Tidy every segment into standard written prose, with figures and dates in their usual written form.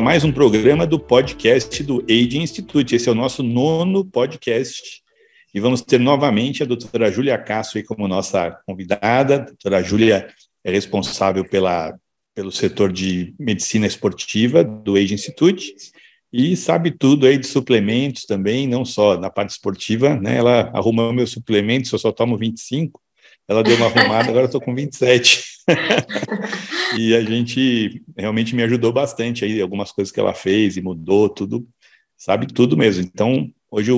mais um programa do podcast do Aging Institute. Esse é o nosso 9º podcast e vamos ter novamente a doutora Júlia Castro aí como nossa convidada. A doutora Júlia é responsável pelo setor de medicina esportiva do Aging Institute e sabe tudo aí de suplementos também, não só na parte esportiva, né? Ela arrumou meus suplementos, eu só tomo 25, ela deu uma arrumada, agora eu estou com 27. E a gente realmente me ajudou bastante aí, algumas coisas que ela fez e mudou tudo, sabe tudo mesmo. Então, hoje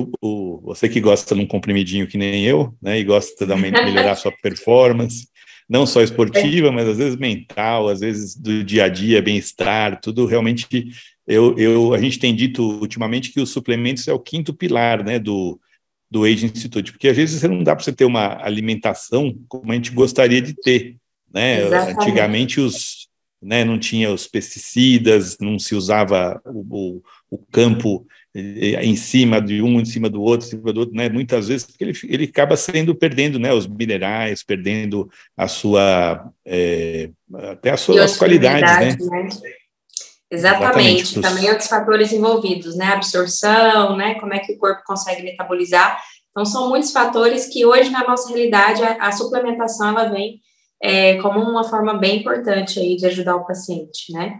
você que gosta de um comprimidinho que nem eu, né, e gosta de melhorar a sua performance, não só esportiva, mas às vezes mental, às vezes do dia a dia, bem-estar, tudo realmente, a gente tem dito ultimamente que os suplementos é o 5º pilar, né, do Aging Institute, porque às vezes não dá para você ter uma alimentação como a gente gostaria de ter, né? Antigamente não tinha os pesticidas, não se usava o campo em cima de um, em cima do outro, né? Muitas vezes porque ele acaba perdendo, né, os minerais, perdendo a sua até as qualidades, né? Exatamente. Também outros fatores envolvidos, né? Absorção, né? Como é que o corpo consegue metabolizar. Então, são muitos fatores que hoje, na nossa realidade, a suplementação, ela vem como uma forma bem importante aí de ajudar o paciente, né?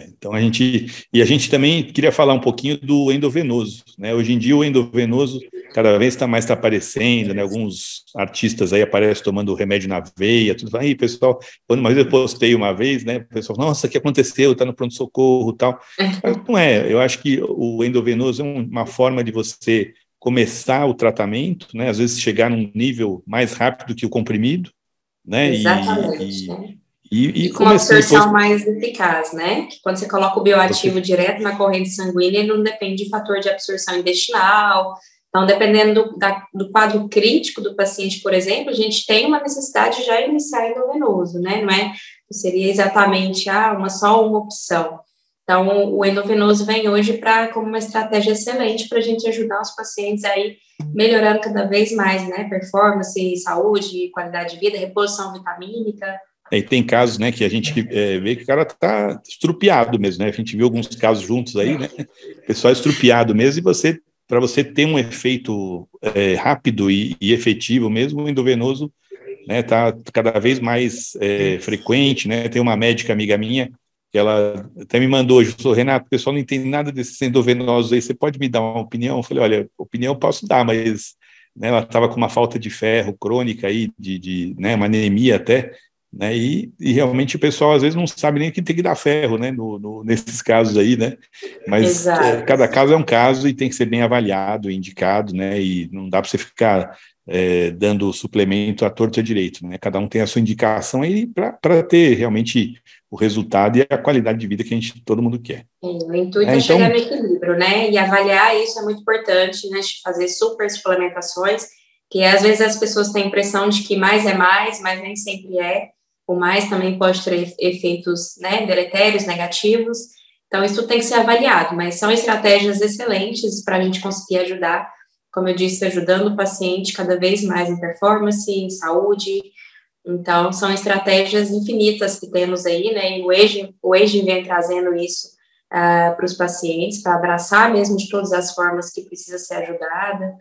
Então, a gente também queria falar um pouquinho do endovenoso, né? Hoje em dia, o endovenoso cada vez está mais aparecendo, né? Alguns artistas aí aparecem tomando remédio na veia, tudo. Aí, pessoal, quando uma vez eu postei uma vez, né? O pessoal, nossa, o que aconteceu? Está no pronto-socorro e tal. Mas não é, eu acho que o endovenoso é uma forma de você começar o tratamento, né? Às vezes chegar num nível mais rápido que o comprimido, né? Exatamente, E com uma absorção mais eficaz, né? Que quando você coloca o bioativo direto na corrente sanguínea, ele não depende de fator de absorção intestinal. Então, dependendo do quadro crítico do paciente, por exemplo, a gente tem uma necessidade de já iniciar endovenoso, né? Não seria exatamente só uma opção. Então, o endovenoso vem hoje como uma estratégia excelente para a gente ajudar os pacientes aí melhorando cada vez mais, né? Performance, saúde, qualidade de vida, reposição vitamínica. E tem casos, né, que a gente vê que o cara está estrupiado mesmo, né? A gente viu alguns casos juntos aí, né? Pessoal estrupiado mesmo, e para você ter um efeito rápido e efetivo mesmo, o endovenoso, né, tá cada vez mais frequente, né? Tem uma médica amiga minha que ela até me mandou hoje, falou, Renato, o pessoal não entende nada desses endovenosos aí, você pode me dar uma opinião? Eu falei, olha, opinião eu posso dar, mas né, ela estava com uma falta de ferro crônica aí, né, uma anemia até, né, e realmente o pessoal às vezes não sabe nem que tem que dar ferro, né, nesses casos aí, né, mas cada caso é um caso e tem que ser bem avaliado, indicado, né, e não dá para você ficar dando suplemento à torta e à direito, né, cada um tem a sua indicação aí para ter realmente o resultado e a qualidade de vida que todo mundo quer. O intuito é chegar no equilíbrio, né, e avaliar isso é muito importante, né, de fazer super suplementações, que às vezes as pessoas têm a impressão de que mais é mais, mas nem sempre é. O mais também pode ter efeitos, né, deletérios, negativos. Então, isso tem que ser avaliado, mas são estratégias excelentes para a gente conseguir ajudar, como eu disse, ajudando o paciente cada vez mais em performance, em saúde. Então, são estratégias infinitas que temos aí, né, e o Aging vem trazendo isso para os pacientes, para abraçar mesmo de todas as formas que precisa ser ajudada.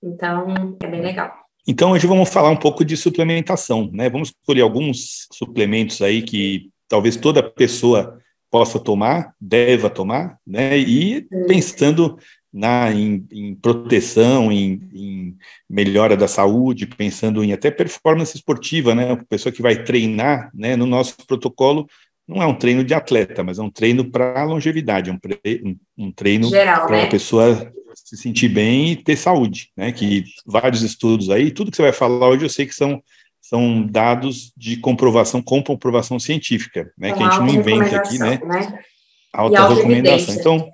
Então, é bem legal. Então, hoje vamos falar um pouco de suplementação, né? Vamos escolher alguns suplementos aí que talvez toda pessoa possa tomar, deva tomar, né? E pensando em proteção, em melhora da saúde, pensando em até performance esportiva, né? A pessoa que vai treinar, né? No nosso protocolo, não é um treino de atleta, mas é um treino para longevidade, um treino para a pessoa se sentir bem e ter saúde, né? Que vários estudos aí, tudo que você vai falar hoje eu sei que são dados de com comprovação científica, né? Que a gente não inventa aqui, né? Alta recomendação. Então,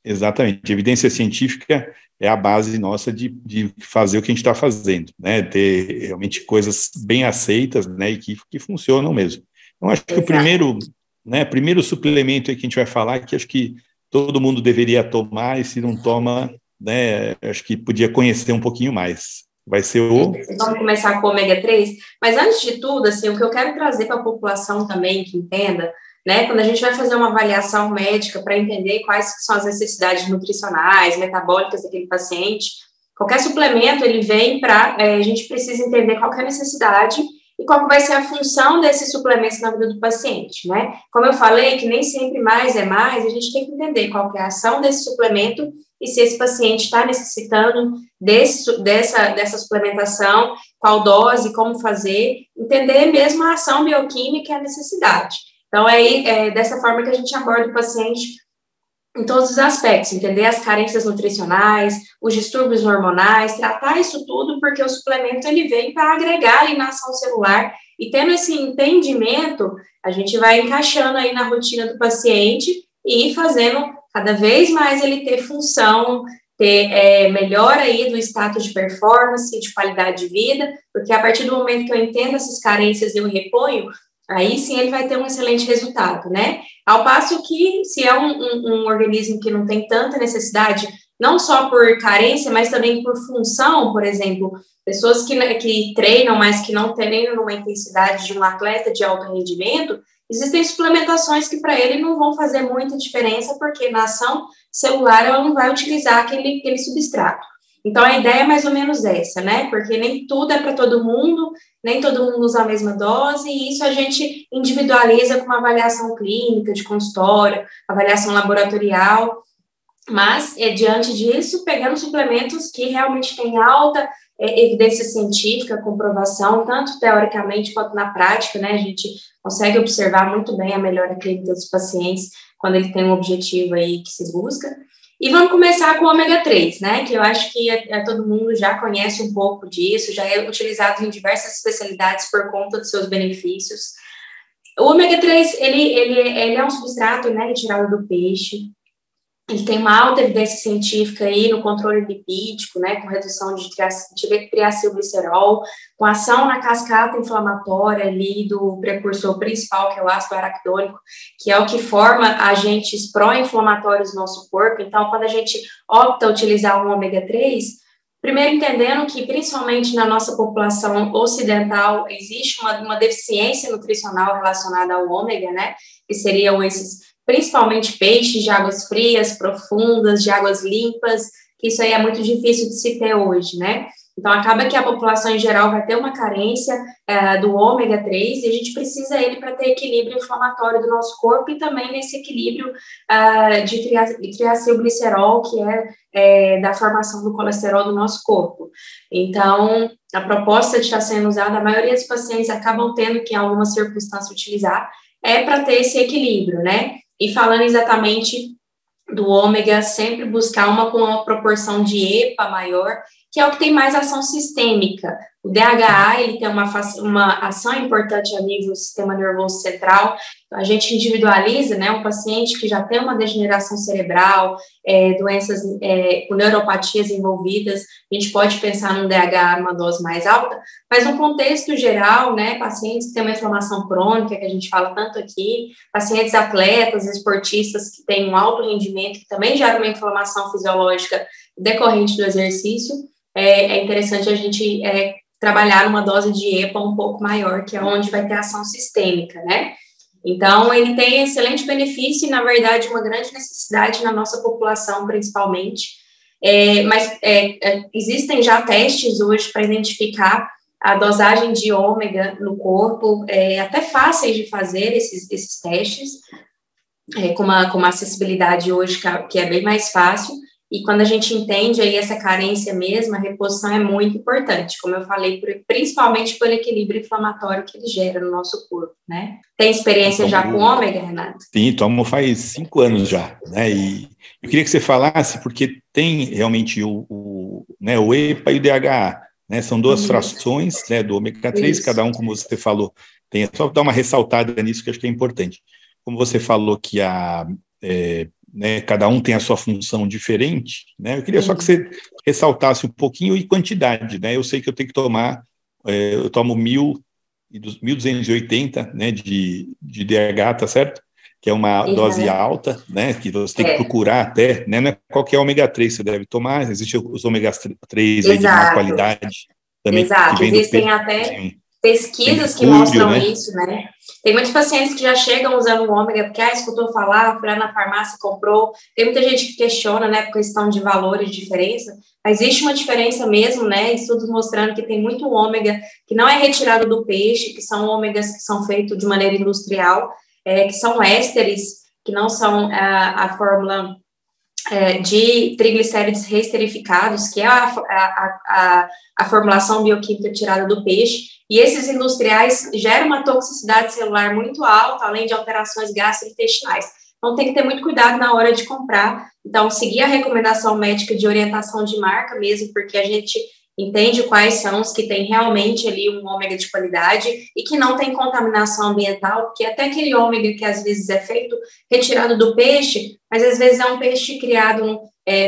exatamente, evidência científica é a base nossa de fazer o que a gente está fazendo, né? Ter realmente coisas bem aceitas, né? E que funcionam mesmo. Então, acho que o primeiro suplemento aí que a gente vai falar, que acho que todo mundo deveria tomar, e se não toma, né, acho que podia conhecer um pouquinho mais. Vai ser Vamos começar com o ômega 3, mas antes de tudo, assim, o que eu quero trazer para a população também, que entenda, né? Quando a gente vai fazer uma avaliação médica para entender quais são as necessidades nutricionais, metabólicas daquele paciente, qualquer suplemento, ele vem para, a gente precisa entender qual que é a necessidade e qual que vai ser a função desses suplementos na vida do paciente, né? Como eu falei, que nem sempre mais é mais, a gente tem que entender qual que é a ação desse suplemento e se esse paciente está necessitando dessa suplementação, qual dose, como fazer, entender mesmo a ação bioquímica e a necessidade. Então, é dessa forma que a gente aborda o paciente em todos os aspectos, entender as carências nutricionais, os distúrbios hormonais, tratar isso tudo, porque o suplemento ele vem para agregar ali na ação celular, e tendo esse entendimento, a gente vai encaixando aí na rotina do paciente e fazendo cada vez mais ele ter função, ter melhora aí do status de performance, de qualidade de vida, porque a partir do momento que eu entendo essas carências e eu reponho, aí sim ele vai ter um excelente resultado, né? Ao passo que, se é um organismo que não tem tanta necessidade, não só por carência, mas também por função, por exemplo, pessoas que treinam, mas que não treinam numa intensidade de um atleta de alto rendimento, existem suplementações que para ele não vão fazer muita diferença, porque na ação celular ela não vai utilizar aquele substrato. Então, a ideia é mais ou menos essa, né? Porque nem tudo é para todo mundo, nem todo mundo usa a mesma dose, e isso a gente individualiza com uma avaliação clínica, de consultório, avaliação laboratorial, mas, diante disso, pegando suplementos que realmente têm alta evidência científica, comprovação, tanto teoricamente quanto na prática, né? A gente consegue observar muito bem a melhora clínica dos pacientes quando ele tem um objetivo aí que se busca. E vamos começar com o ômega 3, né, que eu acho que todo mundo já conhece um pouco disso, já é utilizado em diversas especialidades por conta dos seus benefícios. O ômega 3, ele é um substrato, né, retirado do peixe. Ele tem uma alta evidência científica aí no controle lipídico, né, com redução de triacilglicerol, com ação na cascata inflamatória ali do precursor principal, que é o ácido araquidônico, que é o que forma agentes pró-inflamatórios no nosso corpo. Então, quando a gente opta utilizar um ômega 3, primeiro entendendo que, principalmente na nossa população ocidental, existe uma deficiência nutricional relacionada ao ômega, né, que seriam esses principalmente peixes de águas frias, profundas, de águas limpas, que isso aí é muito difícil de se ter hoje, né? Então, acaba que a população em geral vai ter uma carência do ômega 3 e a gente precisa ele para ter equilíbrio inflamatório do nosso corpo e também nesse equilíbrio de triacilglicerol, que é da formação do colesterol do nosso corpo. Então, a proposta de estar sendo usada, a maioria dos pacientes acabam tendo que, em alguma circunstância, utilizar, para ter esse equilíbrio, né? E falando exatamente do ômega, sempre buscar uma com uma proporção de EPA maior, que é o que tem mais ação sistêmica. O DHA, ele tem uma ação importante a nível do sistema nervoso central. Então, a gente individualiza, né, um paciente que já tem uma degeneração cerebral, doenças com neuropatias envolvidas, a gente pode pensar num DHA numa dose mais alta, mas no contexto geral, né, pacientes que têm uma inflamação crônica, que a gente fala tanto aqui, pacientes atletas, esportistas que têm um alto rendimento, que também geram uma inflamação fisiológica decorrente do exercício, é interessante a gente trabalhar numa dose de EPA um pouco maior, que é onde vai ter ação sistêmica, né? Então, ele tem excelente benefício e, na verdade, uma grande necessidade na nossa população, principalmente. Mas existem já testes hoje para identificar a dosagem de ômega no corpo, até fáceis de fazer esses testes, com uma acessibilidade hoje que é bem mais fácil. E quando a gente entende aí essa carência mesmo, a reposição é muito importante, como eu falei, principalmente pelo equilíbrio inflamatório que ele gera no nosso corpo, né? Tem experiência já com ômega, Renato? Sim, tomo faz 5 anos já, né? E eu queria que você falasse, porque tem realmente o EPA e o DHA, né? São duas frações, né, do ômega 3, isso. Cada um, como você falou, tem só dar uma ressaltada nisso que eu acho que é importante. Como você falou que cada um tem a sua função diferente, né? Eu queria só que você ressaltasse um pouquinho e quantidade, né? Eu sei que eu tenho que tomar, eu tomo 1.280, né, de DHA, tá certo? Que é uma dose alta, né? Que você tem que procurar até, né? Não é qualquer ômega 3 você deve tomar, existem os ômega 3 aí de má qualidade também. Exato, que vem existem do até... pesquisas que mostram isso, né? Tem muitos pacientes que já chegam usando o ômega porque, escutou falar, foi lá na farmácia, comprou. Tem muita gente que questiona, né, por questão de valores, de diferença, mas existe uma diferença mesmo, né, estudos mostrando que tem muito ômega que não é retirado do peixe, que são ômegas que são feitos de maneira industrial, que são ésteres, que não são a fórmula de triglicérides reesterificados, que é a formulação bioquímica tirada do peixe, e esses industriais geram uma toxicidade celular muito alta, além de alterações gastrointestinais. Então, tem que ter muito cuidado na hora de comprar. Então, seguir a recomendação médica de orientação de marca mesmo, porque a gente entende quais são os que têm realmente ali um ômega de qualidade e que não tem contaminação ambiental, porque até aquele ômega que às vezes é feito retirado do peixe, mas às vezes é um peixe criado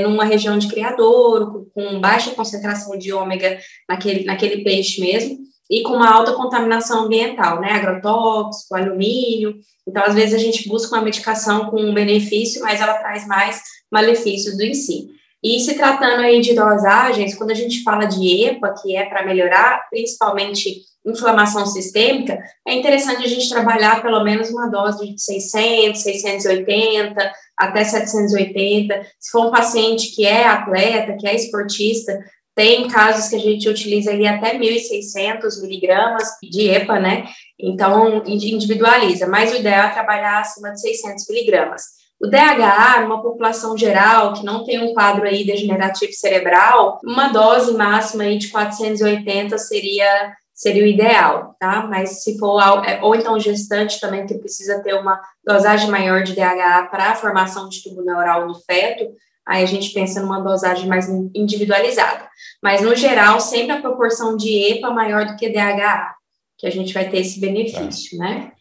numa região de criadouro, com baixa concentração de ômega naquele peixe mesmo, e com uma alta contaminação ambiental, né, agrotóxico, alumínio. Então, às vezes a gente busca uma medicação com um benefício, mas ela traz mais malefícios do em si. E se tratando aí de dosagens, quando a gente fala de EPA, que é para melhorar principalmente inflamação sistêmica, é interessante a gente trabalhar pelo menos uma dose de 600, 680, até 780. Se for um paciente que é atleta, que é esportista, tem casos que a gente utiliza aí até 1.600 miligramas de EPA, né? Então, individualiza, mas o ideal é trabalhar acima de 600 miligramas. O DHA, numa população geral, que não tem um quadro aí degenerativo cerebral, uma dose máxima aí de 480 seria o ideal, tá? Mas se for, ou então gestante também, que precisa ter uma dosagem maior de DHA para a formação de tubo neural no feto, aí a gente pensa numa dosagem mais individualizada. Mas, no geral, sempre a proporção de EPA maior do que DHA, que a gente vai ter esse benefício, né?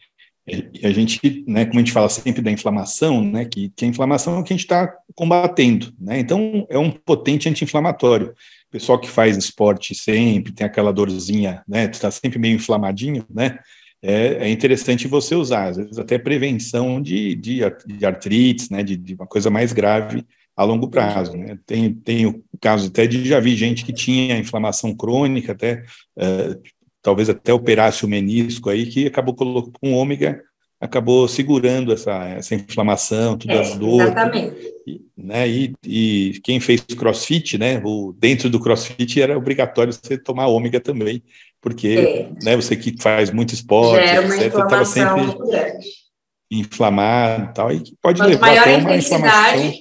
E a gente, né, como a gente fala sempre da inflamação, né, que a inflamação é o que a gente está combatendo, né? Então, é um potente anti-inflamatório. O pessoal que faz esporte sempre, tem aquela dorzinha, né, está sempre meio inflamadinho, né? É interessante você usar, às vezes até prevenção de artrites, né, de uma coisa mais grave a longo prazo, né? Tem o caso até de, já vi gente que tinha inflamação crônica, até talvez até operasse o menisco aí, que acabou colocando um ômega, acabou segurando essa inflamação, tudo as dores. Exatamente. Né, e quem fez crossfit, né, dentro do crossfit era obrigatório você tomar ômega também, porque né, você que faz muito esporte, gera uma etc., estava sempre muito grande. Inflamado e tal, e que pode Quanto levar maior até a uma inflamação.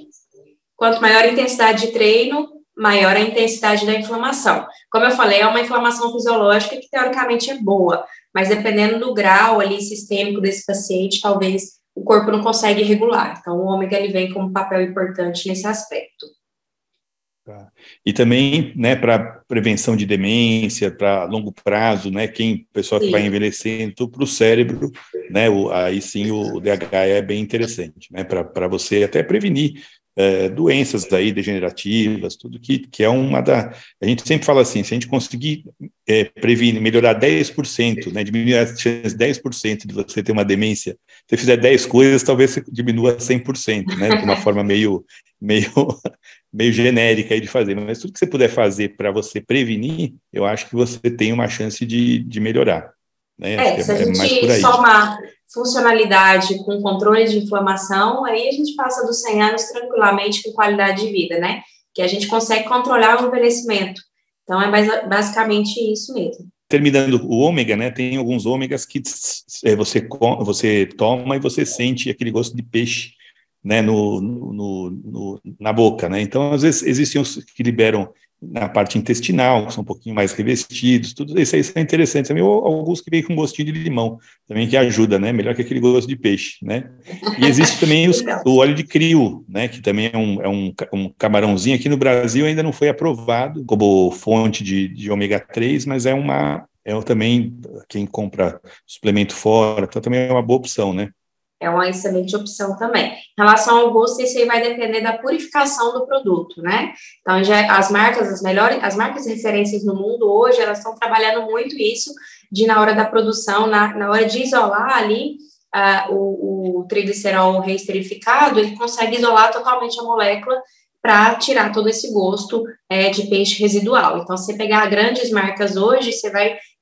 Quanto maior a intensidade de treino, maior a intensidade da inflamação. Como eu falei, é uma inflamação fisiológica que teoricamente é boa, mas dependendo do grau ali sistêmico desse paciente, talvez o corpo não consegue regular. Então, o ômega ele vem como um papel importante nesse aspecto. Tá. E também, né, para prevenção de demência, para longo prazo, né, pessoa que vai envelhecendo, para o cérebro, né, aí sim o DHA é bem interessante, né, para você até prevenir doenças aí degenerativas, tudo que é a gente sempre fala assim, se a gente conseguir prevenir, melhorar 10%, né, diminuir as chances 10% de você ter uma demência, se você fizer 10 coisas, talvez você diminua 100%, né, de uma forma meio genérica aí de fazer, mas tudo que você puder fazer para você prevenir, eu acho que você tem uma chance de melhorar. Né? Acho que se a gente mais por aí. somar funcionalidade com controle de inflamação, aí a gente passa dos 100 anos tranquilamente com qualidade de vida, né? Que a gente consegue controlar o envelhecimento. Então, é basicamente isso mesmo. Terminando o ômega, né, tem alguns ômegas que você toma e você sente aquele gosto de peixe, né, na boca, né? Então, às vezes, existem os que liberam na parte intestinal, que são um pouquinho mais revestidos, tudo isso aí são interessantes também, ou alguns que vêm com gostinho de limão, também que ajuda, né, melhor que aquele gosto de peixe, né? E existe também o óleo de crio, né, que também é um camarãozinho, aqui no Brasil ainda não foi aprovado como fonte de ômega 3, mas também, quem compra suplemento fora, então também é uma boa opção, né? É uma excelente opção também. Em relação ao gosto, isso aí vai depender da purificação do produto, né? Então, as marcas referências no mundo hoje, elas estão trabalhando muito isso, na hora da produção, na hora de isolar ali o triglicerol reesterificado, ele consegue isolar totalmente a molécula para tirar todo esse gosto de peixe residual. Então, se você pegar grandes marcas hoje,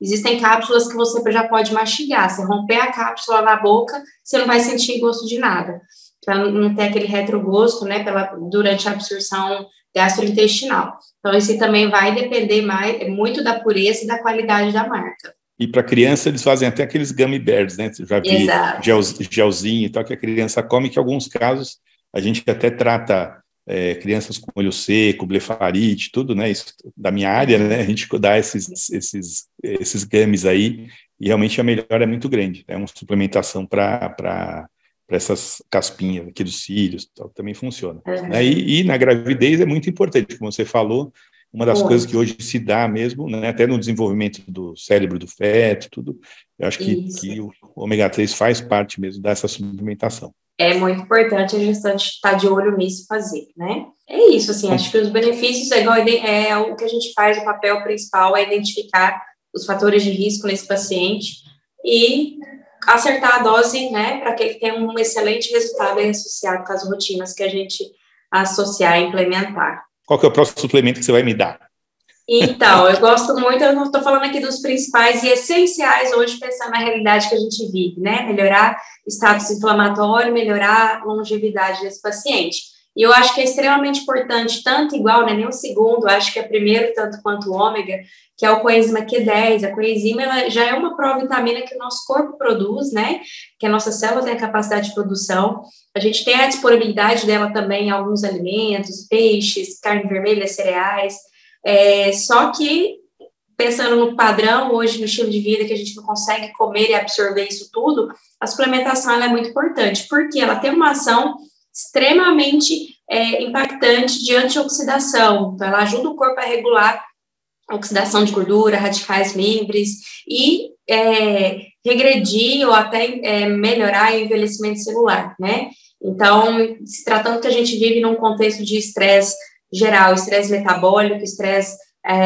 existem cápsulas que você já pode mastigar. Você romper a cápsula na boca, você não vai sentir gosto de nada, para não ter aquele retrogosto, né, durante a absorção gastrointestinal. Então, isso também vai depender muito da pureza e da qualidade da marca. E para criança, eles fazem até aqueles gummy bears, né? Eu já vi gelzinho e tal, que a criança come, que em alguns casos a gente até trata crianças com olho seco, blefarite, tudo, né? Isso da minha área, né? A gente dá esses gummies aí, e realmente a melhora é muito grande. É uma suplementação para essas caspinhas aqui dos cílios, tal, também funciona. Né? E na gravidez é muito importante, como você falou, uma das coisas que hoje se dá mesmo, né, até no desenvolvimento do cérebro do feto, tudo, eu acho que o ômega 3 faz parte mesmo dessa suplementação. É muito importante a gestante estar de olho nisso e fazer, né? É isso, assim, acho que os benefícios é o que a gente faz, o papel principal é identificar os fatores de risco nesse paciente e acertar a dose, né, para que ele tenha um excelente resultado associado com as rotinas que a gente associar e implementar. Qual que é o próximo suplemento que você vai me dar? Então, eu gosto muito, eu estou falando aqui dos principais e essenciais hoje, pensando na realidade que a gente vive, né? Melhorar status inflamatório, melhorar a longevidade desse paciente. E eu acho que é extremamente importante, tanto igual, né, nem o segundo, acho que é primeiro, tanto quanto o ômega, que é o coenzima Q10. A coenzima ela já é uma provitamina que o nosso corpo produz, né? Que a nossa célula tem a capacidade de produção. A gente tem a disponibilidade dela também em alguns alimentos, peixes, carne vermelha, cereais. Só que, pensando no padrão hoje, no estilo de vida, que a gente não consegue comer e absorver isso tudo, a suplementação ela é muito importante, porque ela tem uma ação extremamente impactante de antioxidação. Então, ela ajuda o corpo a regular a oxidação de gordura, radicais livres e regredir ou até melhorar o envelhecimento celular, né? Então, se tratando que a gente vive num contexto de estresse geral, estresse metabólico, estresse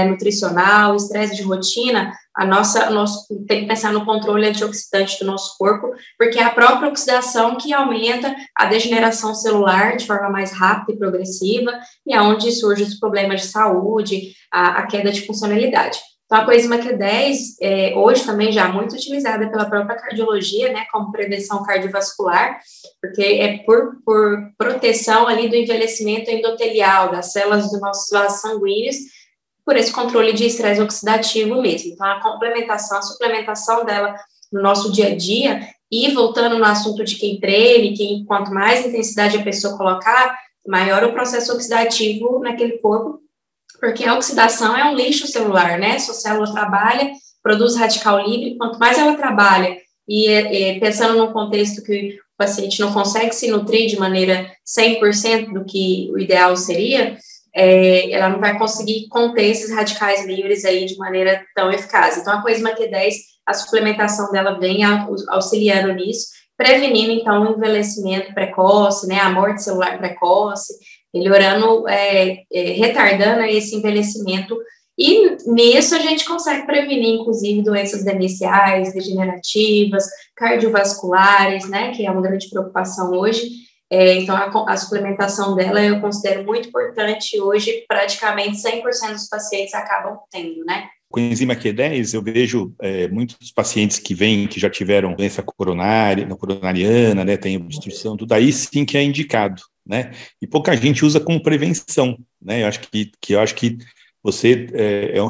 nutricional, estresse de rotina, tem que pensar no controle antioxidante do nosso corpo, porque é a própria oxidação que aumenta a degeneração celular de forma mais rápida e progressiva, e é onde surgem os problemas de saúde, a queda de funcionalidade. Então, a coenzima Q10, hoje também já muito utilizada pela própria cardiologia, né, como prevenção cardiovascular, porque é por proteção ali do envelhecimento endotelial, das células dos nossos vasos sanguíneos, por esse controle de estresse oxidativo mesmo. Então, a suplementação dela no nosso dia a dia, e voltando no assunto de quem treine, quanto mais intensidade a pessoa colocar, maior o processo oxidativo naquele corpo, porque a oxidação é um lixo celular, né? Sua célula trabalha, produz radical livre, quanto mais ela trabalha, e pensando num contexto que o paciente não consegue se nutrir de maneira 100% do que o ideal seria, ela não vai conseguir conter esses radicais livres aí de maneira tão eficaz. Então, a coenzima Q10, a suplementação dela vem auxiliando nisso, prevenindo, então, o envelhecimento precoce, né, a morte celular precoce, melhorando, retardando esse envelhecimento, e nisso a gente consegue prevenir, inclusive, doenças demenciais, degenerativas, cardiovasculares, né, que é uma grande preocupação hoje. Então, a suplementação dela eu considero muito importante hoje, praticamente 100% dos pacientes acabam tendo, né? Com a enzima Q10, eu vejo muitos pacientes que vêm, que já tiveram doença coronariana, né, tem obstrução, tudo aí sim que é indicado, né? E pouca gente usa como prevenção, né? Eu acho que você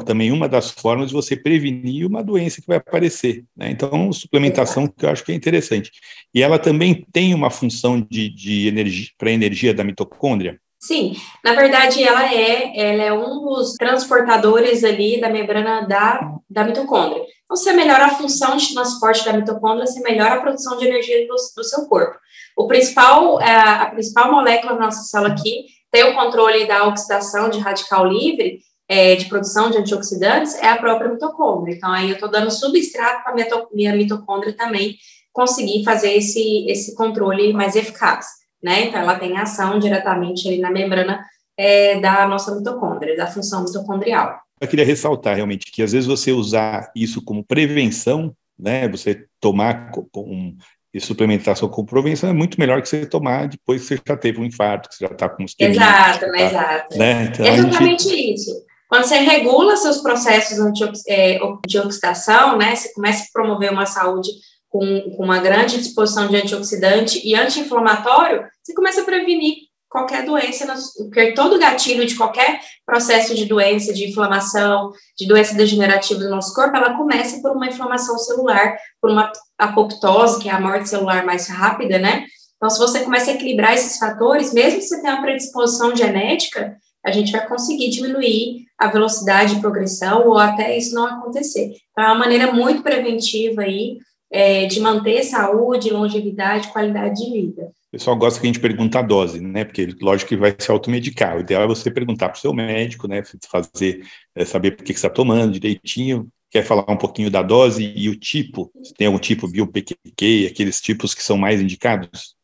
também uma das formas de você prevenir uma doença que vai aparecer, né? Então, suplementação que eu acho que é interessante. E ela também tem uma função de energia, para a energia da mitocôndria? Sim, na verdade ela é um dos transportadores ali da membrana da mitocôndria. Então, você melhora a função de transporte da mitocôndria, você melhora a produção de energia do seu corpo. A principal molécula da nossa célula aqui tem o controle da oxidação de radical livre, de produção de antioxidantes, é a própria mitocôndria. Então, aí eu estou dando substrato para a minha mitocôndria também conseguir fazer esse controle mais eficaz, né? Então, ela tem ação diretamente ali na membrana da nossa mitocôndria, da função mitocondrial. Eu queria ressaltar realmente que às vezes você usar isso como prevenção, né? Você tomar E suplementação com prevenção é muito melhor que você tomar depois que você já teve um infarto, que você já está com isquemia. Exato, exato. Né? Então, exatamente isso. Quando você regula seus processos de oxidação, né, você começa a promover uma saúde com uma grande disposição de antioxidante e anti-inflamatório, você começa a prevenir qualquer doença, porque todo gatilho de qualquer processo de doença, de inflamação, de doença degenerativa do nosso corpo, ela começa por uma inflamação celular, por uma apoptose, que é a morte celular mais rápida, né? Então, se você começa a equilibrar esses fatores, mesmo que você tenha uma predisposição genética, a gente vai conseguir diminuir a velocidade de progressão ou até isso não acontecer. Então, é uma maneira muito preventiva aí de manter saúde, longevidade, qualidade de vida. O pessoal gosta que a gente pergunta a dose, né? Porque, lógico, que vai se automedicar. O ideal é você perguntar para o seu médico, né? Saber por que você está tomando direitinho. Quer falar um pouquinho da dose e o tipo? Tem algum tipo bio-PQQ, aqueles tipos que são mais indicados?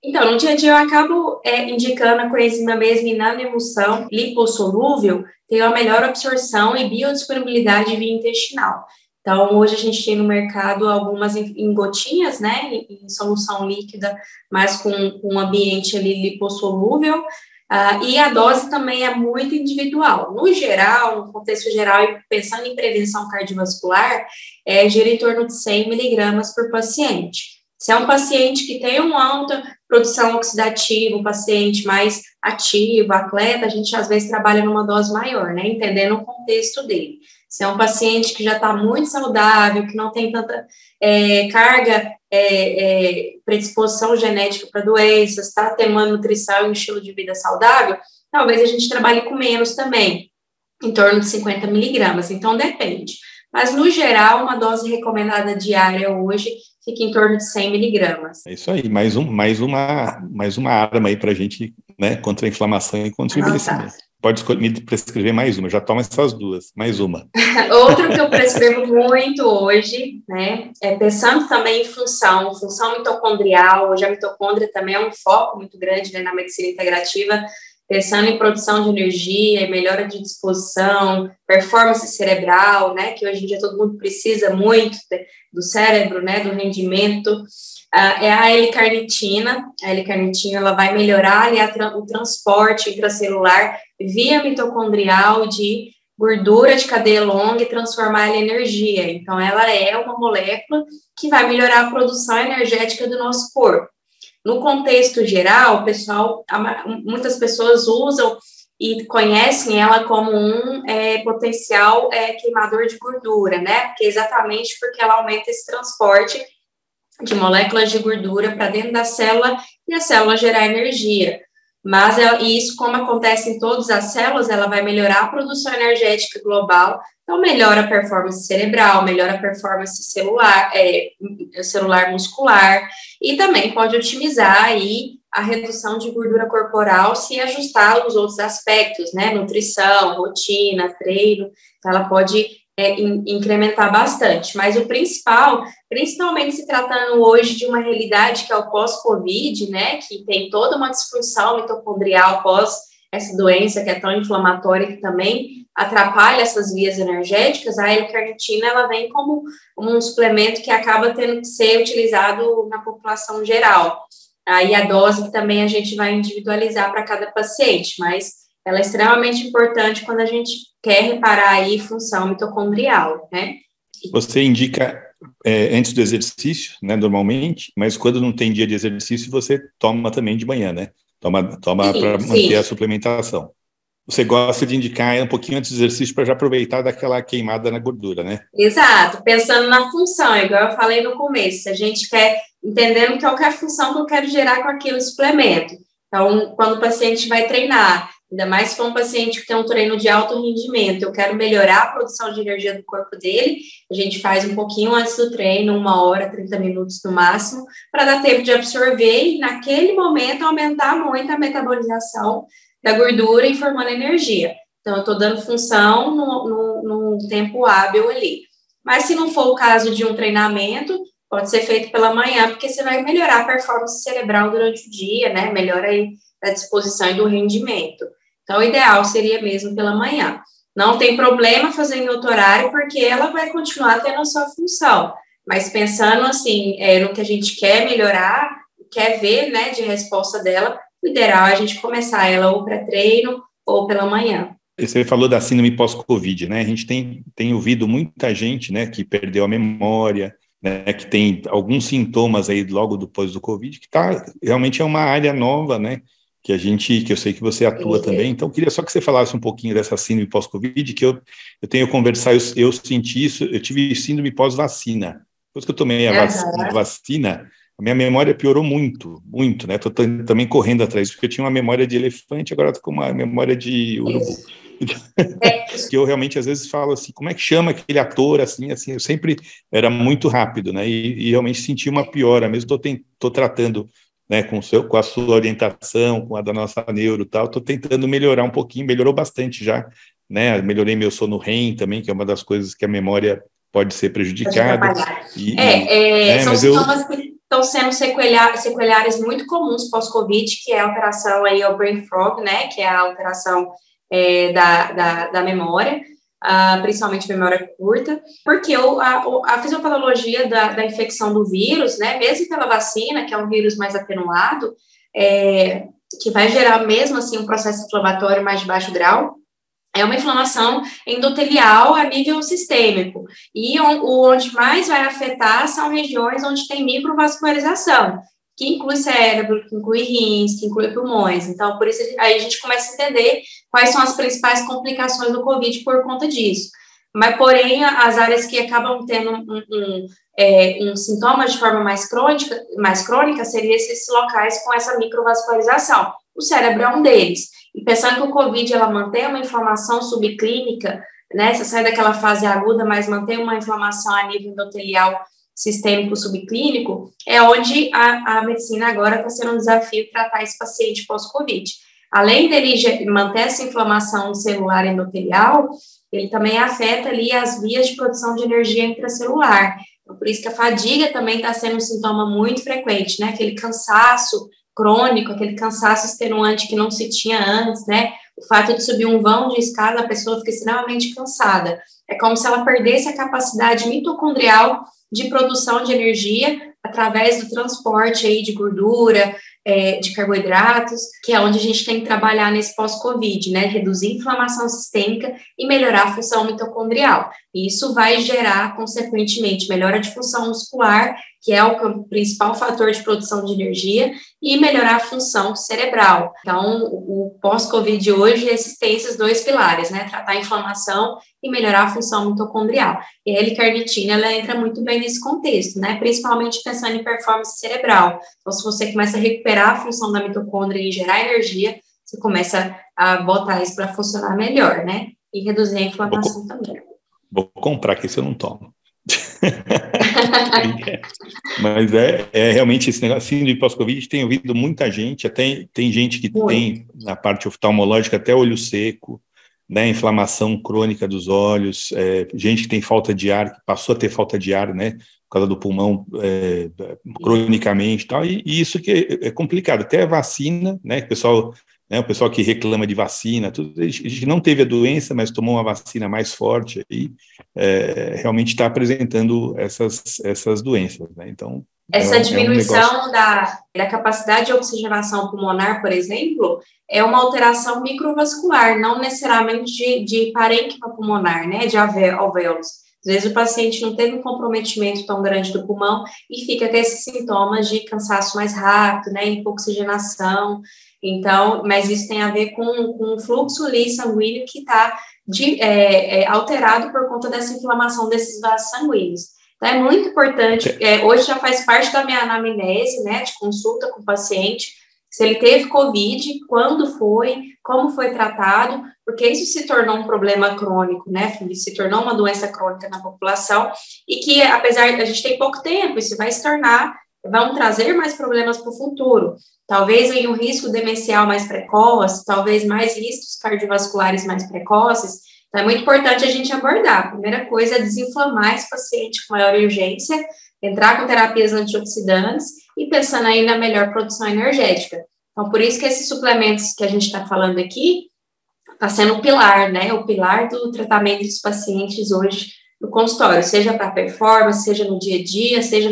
Então, no dia a dia eu acabo indicando a coenzima mesmo na emulsão lipossolúvel, tem uma melhor absorção e biodisponibilidade via intestinal. Então, hoje a gente tem no mercado algumas em gotinhas, né, em solução líquida, mas com um ambiente ali lipossolúvel, e a dose também é muito individual. No geral, no contexto geral, e pensando em prevenção cardiovascular, gira em torno de 100 miligramas por paciente. Se é um paciente que tem uma alta produção oxidativa, um paciente mais ativo, atleta, a gente às vezes trabalha numa dose maior, né, entendendo o contexto dele. Se é um paciente que já está muito saudável, que não tem tanta carga, predisposição genética para doenças, está tendo uma nutrição e um estilo de vida saudável, talvez a gente trabalhe com menos também, em torno de 50 miligramas, então depende. Mas, no geral, uma dose recomendada diária hoje fica em torno de 100 miligramas. É isso aí, mais uma arma aí para a gente, né, contra a inflamação e contra o envelhecimento. Pode me prescrever mais uma, já toma essas duas, mais uma. Outro que eu prescrevo muito hoje, né, pensando também em função mitocondrial. Hoje a mitocôndria também é um foco muito grande, né, na medicina integrativa, pensando em produção de energia, melhora de disposição, performance cerebral, né, que hoje em dia todo mundo precisa muito do cérebro, né, do rendimento, é a L-carnitina. A L-carnitina, ela vai melhorar ali o transporte intracelular via mitocondrial de gordura de cadeia longa e transformar ela em energia. Então, ela é uma molécula que vai melhorar a produção energética do nosso corpo. No contexto geral, muitas pessoas usam e conhecem ela como um potencial queimador de gordura, né? Exatamente porque ela aumenta esse transporte de moléculas de gordura para dentro da célula e a célula gerar energia. Mas isso, como acontece em todas as células, ela vai melhorar a produção energética global, então melhora a performance cerebral, melhora a performance celular muscular, e também pode otimizar aí a redução de gordura corporal se ajustar aos outros aspectos, né, nutrição, rotina, treino, então ela pode incrementar bastante, mas o principal, principalmente se tratando hoje de uma realidade que é o pós-Covid, né, que tem toda uma disfunção mitocondrial pós essa doença que é tão inflamatória, que também atrapalha essas vias energéticas, a L-carnitina, ela vem como um suplemento que acaba tendo que ser utilizado na população geral. Aí a dose também a gente vai individualizar para cada paciente, mas ela é extremamente importante quando a gente quer reparar aí função mitocondrial, né? Você indica antes do exercício, né, normalmente, mas quando não tem dia de exercício, você toma também de manhã, né? Toma para manter a suplementação. Você gosta de indicar um pouquinho antes do exercício para já aproveitar daquela queimada na gordura, né? Exato, pensando na função, igual eu falei no começo, se a gente quer, entendendo qual que é a função que eu quero gerar com aquele suplemento. Então, quando o paciente vai treinar, ainda mais se for um paciente que tem um treino de alto rendimento, eu quero melhorar a produção de energia do corpo dele, a gente faz um pouquinho antes do treino, 1 hora, 30 minutos no máximo, para dar tempo de absorver e, naquele momento, aumentar muito a metabolização da gordura e formando energia. Então, eu estou dando função no tempo hábil ali. Mas, se não for o caso de um treinamento, pode ser feito pela manhã, porque você vai melhorar a performance cerebral durante o dia, né? Melhora aí a disposição e do rendimento. Então, o ideal seria mesmo pela manhã. Não tem problema fazer em outro horário, porque ela vai continuar tendo a sua função. mas pensando, assim, no que a gente quer melhorar, quer ver, né, de resposta dela, o ideal é a gente começar ela ou pré-treino ou pela manhã. Você falou da síndrome pós-Covid, né? A gente tem ouvido muita gente, né, que perdeu a memória, né, que tem alguns sintomas aí logo depois do Covid, que realmente é uma área nova, né, que eu sei que você atua também. Então, queria só que você falasse um pouquinho dessa síndrome pós-Covid, que eu tenho conversado, eu senti isso, eu tive síndrome pós-vacina. Depois que eu tomei a vacina, a minha memória piorou muito, muito, né? Estou também correndo atrás, porque eu tinha uma memória de elefante, agora estou com uma memória de urubu. Que eu realmente, às vezes, falo assim, como é que chama aquele ator, assim, eu sempre era muito rápido, né? E realmente senti uma piora, mesmo estou tratando, né, com a sua orientação, com a da nossa neuro e tal, estou tentando melhorar um pouquinho, melhorou bastante já, né? Melhorei meu sono REM também, que é uma das coisas que a memória pode ser prejudicada. São sintomas que estão sendo sequelares muito comuns pós-Covid, que é a alteração aí, o brain fog, né, que é a alteração da memória, principalmente memória curta, porque a fisiopatologia da infecção do vírus, né, mesmo pela vacina, que é um vírus mais atenuado, que vai gerar mesmo assim um processo inflamatório mais de baixo grau, é uma inflamação endotelial a nível sistêmico, e onde mais vai afetar são regiões onde tem microvascularização, que inclui cérebro, que inclui rins, que inclui pulmões. Então, por isso, aí a gente começa a entender quais são as principais complicações do COVID por conta disso. Mas, porém, as áreas que acabam tendo um sintoma de forma mais crônica seriam esses locais com essa microvascularização. O cérebro é um deles. E pensando que o COVID, ela mantém uma inflamação subclínica, né? Você sai daquela fase aguda, mas mantém uma inflamação a nível endotelial sistêmico subclínico, é onde a medicina agora está sendo um desafio tratar esse paciente pós-Covid. Além dele manter essa inflamação celular endotelial, ele também afeta ali as vias de produção de energia intracelular. Então, por isso que a fadiga também está sendo um sintoma muito frequente, né? Aquele cansaço crônico, aquele cansaço extenuante que não se tinha antes, né? O fato de subir um vão de escada, a pessoa fica extremamente cansada. É como se ela perdesse a capacidade mitocondrial de produção de energia através do transporte aí de gordura, de carboidratos, que é onde a gente tem que trabalhar nesse pós-Covid, né? Reduzir a inflamação sistêmica e melhorar a função mitocondrial. E isso vai gerar, consequentemente, melhora de função muscular, que é o principal fator de produção de energia, e melhorar a função cerebral. Então, o pós-Covid hoje tem esses dois pilares, né? Tratar a inflamação e melhorar a função mitocondrial. E a L-carnitina, ela entra muito bem nesse contexto, né? Principalmente pensando em performance cerebral. Então, se você começa a recuperar a função da mitocôndria e gerar energia, você começa a botar isso para funcionar melhor, né? E reduzir a inflamação também. Vou comprar, que esse eu não tomo. Mas realmente esse negócio assim, de pós-Covid, tem ouvido muita gente, até tem gente que tem na parte oftalmológica até olho seco, né, inflamação crônica dos olhos, gente que tem falta de ar, que passou a ter falta de ar, né, por causa do pulmão cronicamente e tal, e isso que é complicado, até a vacina, né, o pessoal que reclama de vacina, a gente não teve a doença, mas tomou uma vacina mais forte e realmente está apresentando essas doenças, né? Então, essa diminuição da capacidade de oxigenação pulmonar, por exemplo, é uma alteração microvascular, não necessariamente de parênquima pulmonar, né, de alvéolos. Às vezes o paciente não teve um comprometimento tão grande do pulmão e fica com esses sintomas de cansaço mais rápido, né, hipoxigenação. Então, mas isso tem a ver com o fluxo ali sanguíneo que está alterado por conta dessa inflamação desses vasos sanguíneos. Então, é muito importante, hoje já faz parte da minha anamnese, né, de consulta com o paciente, se ele teve COVID, quando foi, como foi tratado, porque isso se tornou um problema crônico, né, se tornou uma doença crônica na população, e que, apesar de a gente ter pouco tempo, isso vão trazer mais problemas para o futuro, talvez em um risco demencial mais precoce, talvez mais riscos cardiovasculares mais precoces. Então, é muito importante a gente abordar. A primeira coisa é desinflamar esse paciente com maior urgência, entrar com terapias antioxidantes e pensando aí na melhor produção energética. Então, por isso que esses suplementos que a gente está falando aqui está sendo o pilar, né? O pilar do tratamento dos pacientes hoje no consultório, seja para performance, seja no dia a dia, seja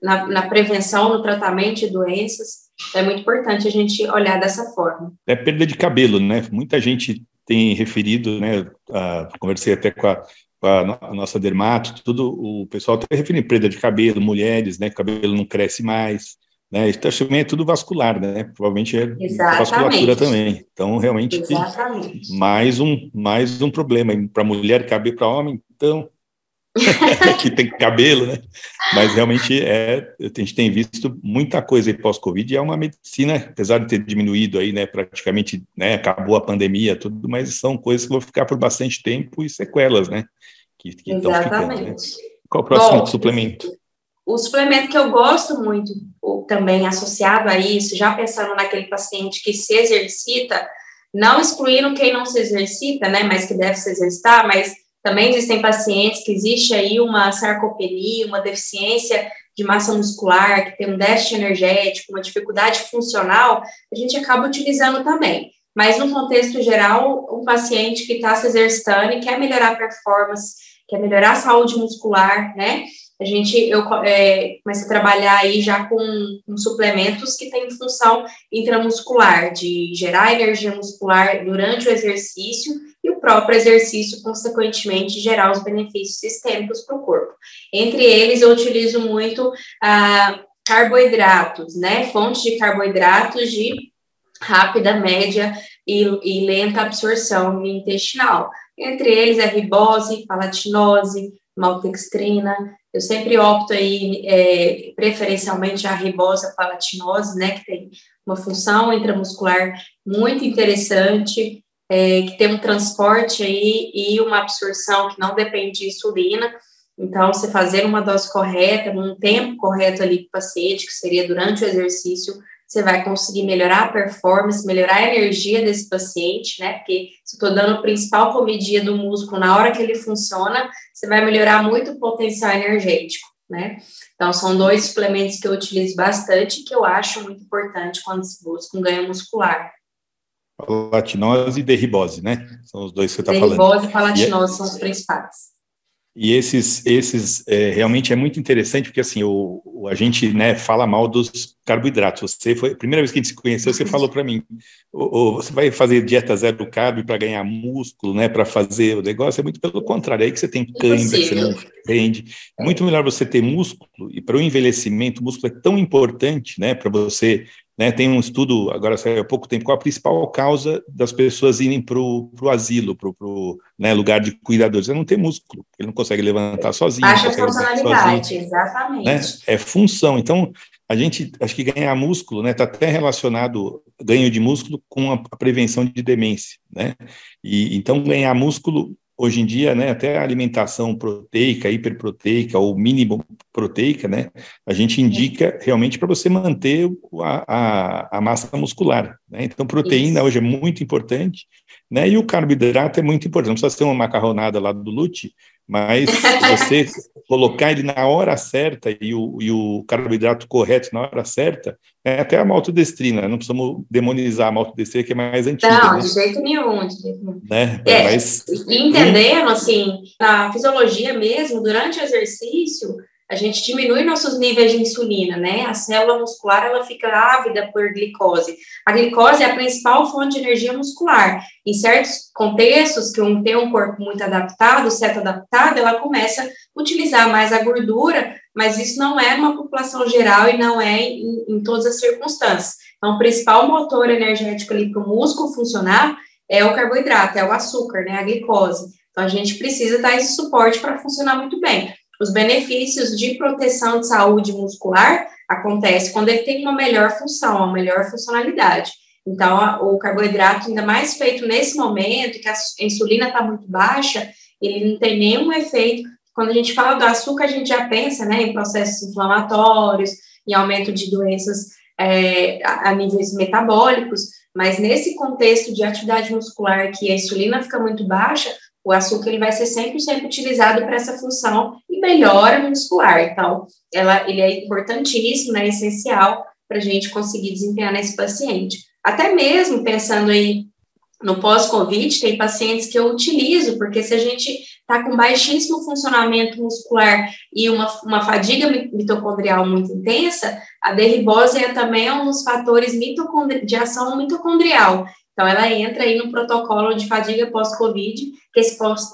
na prevenção, no tratamento de doenças. É muito importante a gente olhar dessa forma. É perda de cabelo, né? Muita gente tem referido, né? Conversei até com a nossa dermato, tudo, o pessoal está referindo perda de cabelo, mulheres, né? O cabelo não cresce mais, né? Isso também é tudo vascular, né? Provavelmente é vasculatura também. Então, realmente, mais um problema. Para mulher, cabelo, para homem, então, que tem cabelo, né? Mas realmente a gente tem visto muita coisa aí pós-Covid, e é uma medicina, apesar de ter diminuído aí, né, praticamente, né, acabou a pandemia, tudo, mas são coisas que vão ficar por bastante tempo e sequelas, né, que estão ficando, né? Qual o próximo suplemento? O suplemento que eu gosto muito, também associado a isso, já pensando naquele paciente que se exercita, não excluindo quem não se exercita, né, mas que deve se exercitar, mas também existem pacientes que existe aí uma sarcopenia, uma deficiência de massa muscular, que tem um déficit energético, uma dificuldade funcional, a gente acaba utilizando também. Mas, no contexto geral, um paciente que está se exercitando e quer melhorar a performance, quer melhorar a saúde muscular, né? Eu comecei a trabalhar aí já com suplementos que têm função intramuscular, de gerar energia muscular durante o exercício e o próprio exercício, consequentemente, gerar os benefícios sistêmicos para o corpo. Entre eles, eu utilizo muito carboidratos, né? Fontes de carboidratos de rápida, média e lenta absorção intestinal. Entre eles, a ribose, palatinose, maltodextrina. Eu sempre opto aí, preferencialmente, a ribose, a palatinose, né, que tem uma função intramuscular muito interessante, que tem um transporte aí e uma absorção que não depende de insulina. Então, você fazer uma dose correta, num tempo correto ali para o paciente, que seria durante o exercício, você vai conseguir melhorar a performance, melhorar a energia desse paciente, né? Porque se eu estou dando a principal comedia do músculo na hora que ele funciona, você vai melhorar muito o potencial energético, né? Então, são 2 suplementos que eu utilizo bastante e que eu acho muito importante quando se busca um ganho muscular. Palatinose e derribose, né? São os 2 que você está falando. Derribose e palatinose são os principais. E esses realmente é muito interessante, porque assim, a gente, né, fala mal dos carboidratos. A primeira vez que a gente se conheceu, você falou para mim, você vai fazer dieta zero carbo para ganhar músculo, né, para fazer o negócio, é muito pelo contrário, é aí que você tem cãibra, que você não rende. É muito melhor você ter músculo, e para o envelhecimento, o músculo é tão importante, né, para você, né, tem um estudo, agora saiu há pouco tempo, qual a principal causa das pessoas irem para o asilo, para o né, lugar de cuidadores? É não ter músculo, ele não consegue levantar sozinho. Baixa funcionalidade, exatamente. Né? É função. Então, a gente, acho que ganhar músculo, né, está até relacionado, ganho de músculo, com a prevenção de demência, né? E então, ganhar músculo, hoje em dia, né, até a alimentação proteica, hiperproteica ou mínimo proteica, né, a gente indica realmente para você manter a massa muscular, né? Então, proteína hoje é muito importante, né? E o carboidrato é muito importante. Não precisa ser uma macarronada lá do Lute, mas você colocar ele na hora certa e o carboidrato correto na hora certa, até a maltodestrina, não precisamos demonizar a maltodestrina, que é mais antiga. Não, né? de jeito nenhum. Né? Mas, entendendo, assim, na fisiologia mesmo, durante o exercício, a gente diminui nossos níveis de insulina, né? A célula muscular, ela fica ávida por glicose. A glicose é a principal fonte de energia muscular. Em certos contextos, que tem um corpo muito adaptado, certo adaptado, ela começa a utilizar mais a gordura, mas isso não é numa população geral e não é em todas as circunstâncias. Então, o principal motor energético ali para o músculo funcionar é o carboidrato, é o açúcar, né? A glicose. Então, a gente precisa dar esse suporte para funcionar muito bem. Os benefícios de proteção de saúde muscular acontecem quando ele tem uma melhor função, uma melhor funcionalidade. Então, o carboidrato, ainda mais feito nesse momento, que a insulina está muito baixa, ele não tem nenhum efeito. Quando a gente fala do açúcar, a gente já pensa, né, em processos inflamatórios, em aumento de doenças a níveis metabólicos, mas nesse contexto de atividade muscular, que a insulina fica muito baixa, o açúcar ele vai ser 100% utilizado para essa função e melhora muscular. Então, ele é importantíssimo, né, essencial para a gente conseguir desempenhar nesse paciente. Até mesmo pensando aí No pós-Covid, tem pacientes que eu utilizo, porque se a gente está com baixíssimo funcionamento muscular e uma fadiga mitocondrial muito intensa, a derribose também é um dos fatores de ação mitocondrial. Então, ela entra aí no protocolo de fadiga pós-Covid, que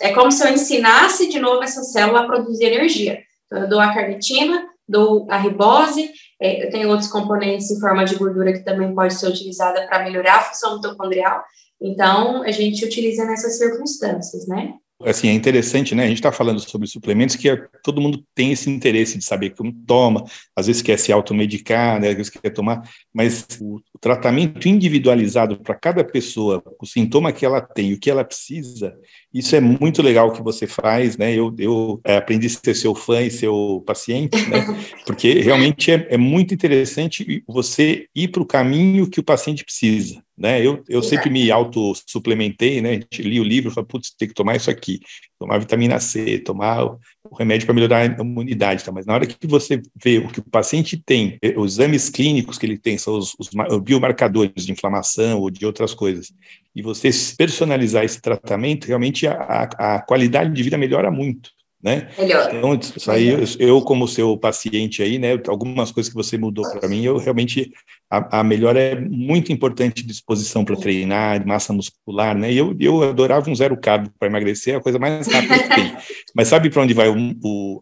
é como se eu ensinasse de novo essa célula a produzir energia. Então, eu dou a carnitina, dou a ribose, eu tenho outros componentes em forma de gordura que também pode ser utilizada para melhorar a função mitocondrial. Então, a gente utiliza nessas circunstâncias, né? Assim, é interessante, né? A gente está falando sobre suplementos que todo mundo tem esse interesse de saber como toma, às vezes quer se automedicar, né? Às vezes quer tomar, mas o tratamento individualizado para cada pessoa, o sintoma que ela tem, o que ela precisa, isso é muito legal que você faz, né? Eu aprendi a ser seu fã e seu paciente, né? Porque realmente é muito interessante você ir para o caminho que o paciente precisa. Né? Eu sempre me autossuplementei, né? A gente lia o livro e falava, putz, tem que tomar isso aqui, tomar vitamina C, tomar o remédio para melhorar a imunidade, tá? Mas na hora que você vê o que o paciente tem, os exames clínicos que ele tem, são os biomarcadores de inflamação ou de outras coisas, e você personalizar esse tratamento, realmente a qualidade de vida melhora muito. Né? Melhor. Então, isso aí, eu como seu paciente aí, né, algumas coisas que você mudou para mim, eu realmente, a melhora é muito importante, disposição para treinar, massa muscular, né, e eu adorava um zero carbo para emagrecer, é a coisa mais rápida que tem, mas sabe para onde vai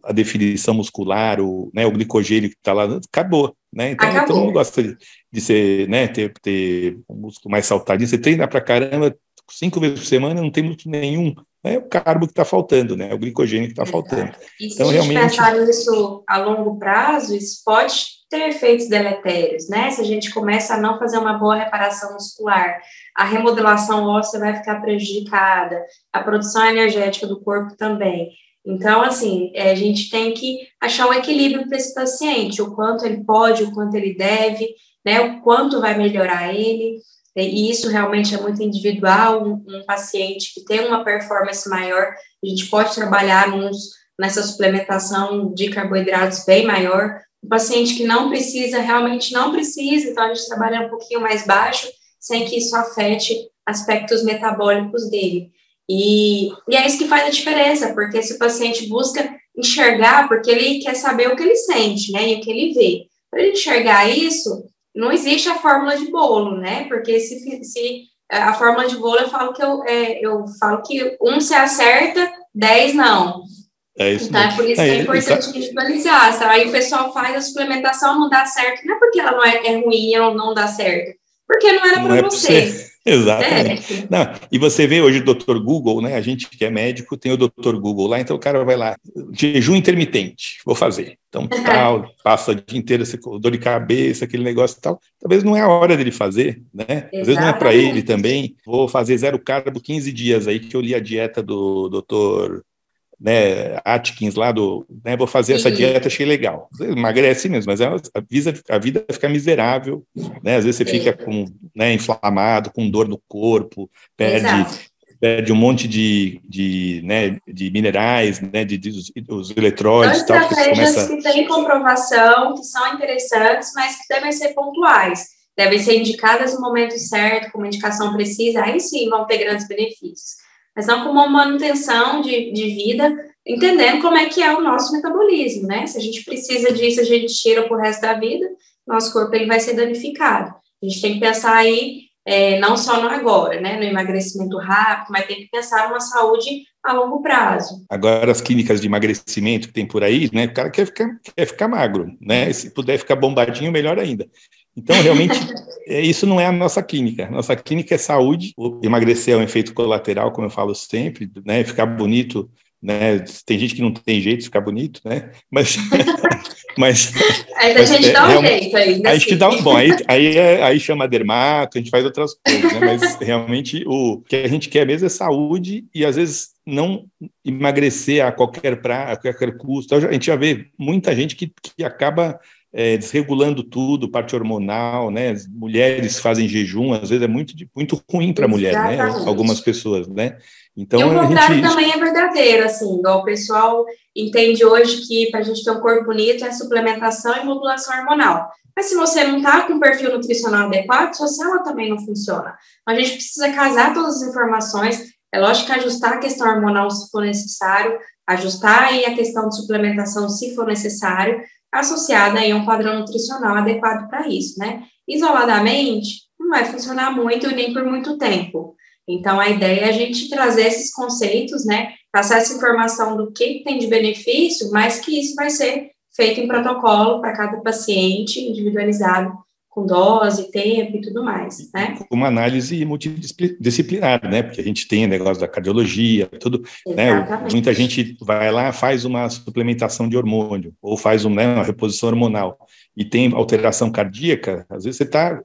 a definição muscular, né, o glicogênio que está lá, acabou, né, então todo mundo gosta de ser, né, ter um músculo mais saltadinho, você treina para caramba, 5 vezes por semana, não tem músculo nenhum, é o carbo que está faltando, né? O glicogênio que está faltando. E se a gente pensar nisso a longo prazo, isso pode ter efeitos deletérios, né? Se a gente começa a não fazer uma boa reparação muscular, a remodelação óssea vai ficar prejudicada, a produção energética do corpo também. Então, assim, a gente tem que achar um equilíbrio para esse paciente, o quanto ele pode, o quanto ele deve, né? O quanto vai melhorar ele. E isso realmente é muito individual, um paciente que tem uma performance maior, a gente pode trabalhar nessa suplementação de carboidratos bem maior, o paciente que não precisa, realmente não precisa, então a gente trabalha um pouquinho mais baixo, sem que isso afete aspectos metabólicos dele. E é isso que faz a diferença, porque se o paciente busca enxergar, porque ele quer saber o que ele sente, né, e o que ele vê. Para ele enxergar isso, não existe a fórmula de bolo, né? Porque se a fórmula de bolo, eu falo que 1 se acerta, 10 não. É isso então, mesmo. é por isso que é importante individualizar. Sabe? Aí o pessoal faz a suplementação, não dá certo, não é porque ela não é ruim ou não dá certo, porque não era para você. Exatamente. Não, e você vê hoje o Dr. Google, né? A gente que é médico tem o Dr. Google lá, então o cara vai lá, jejum intermitente, vou fazer. Então, tal, passa o dia inteiro, dor de cabeça, aquele negócio e tal. Talvez não é a hora dele fazer, né? Às vezes não é para ele também. Vou fazer zero carbo 15 dias aí, que eu li a dieta do Dr. Né, Atkins lá né, vou fazer essa dieta, achei legal. Você emagrece mesmo, mas a vida fica miserável, né? Às vezes você fica inflamado, com dor no corpo, perde um monte de minerais, né, os eletrólitos. São estratégias que têm comprovação, que são interessantes, mas que devem ser pontuais, devem ser indicadas no momento certo, com uma indicação precisa, aí sim vão ter grandes benefícios. Mas não como uma manutenção de vida, entendendo como é que é o nosso metabolismo, né? Se a gente precisa disso, a gente tira pro resto da vida, nosso corpo ele vai ser danificado. A gente tem que pensar aí, não só no agora, né? No emagrecimento rápido, mas tem que pensar numa saúde a longo prazo. Agora, as clínicas de emagrecimento que tem por aí, né? O cara quer ficar magro, né? E se puder ficar bombadinho, melhor ainda. Então, realmente, isso não é a nossa clínica. Nossa clínica é saúde. O emagrecer é um efeito colateral, como eu falo sempre, né? Ficar bonito, né? Tem gente que não tem jeito de ficar bonito, né? Mas a gente dá um jeito aí. A gente dá um bom. Aí chama dermato, a gente faz outras coisas, né? Mas realmente o que a gente quer mesmo é saúde e às vezes não emagrecer a qualquer custo. A gente já vê muita gente que acaba desregulando tudo, parte hormonal, né? As mulheres fazem jejum, às vezes é muito ruim para a mulher, né? Algumas pessoas, né? Então, e o contrário também é verdadeiro, assim, igual o pessoal entende hoje que para a gente ter um corpo bonito é suplementação e modulação hormonal. Mas se você não está com um perfil nutricional adequado, sua célula também não funciona. Então, a gente precisa casar todas as informações. É lógico que ajustar a questão hormonal se for necessário, ajustar aí a questão de suplementação se for necessário, associada aí a um padrão nutricional adequado para isso, né? Isoladamente, não vai funcionar muito e nem por muito tempo. Então, a ideia é a gente trazer esses conceitos, né? Passar essa informação do que tem de benefício, mas que isso vai ser feito em protocolo para cada paciente, individualizado, com dose, tempo e tudo mais, né? Uma análise multidisciplinar, né? Porque a gente tem o negócio da cardiologia, tudo, Exatamente. né? Muita gente vai lá, faz uma suplementação de hormônio, ou faz uma reposição hormonal, e tem alteração cardíaca, às vezes você tá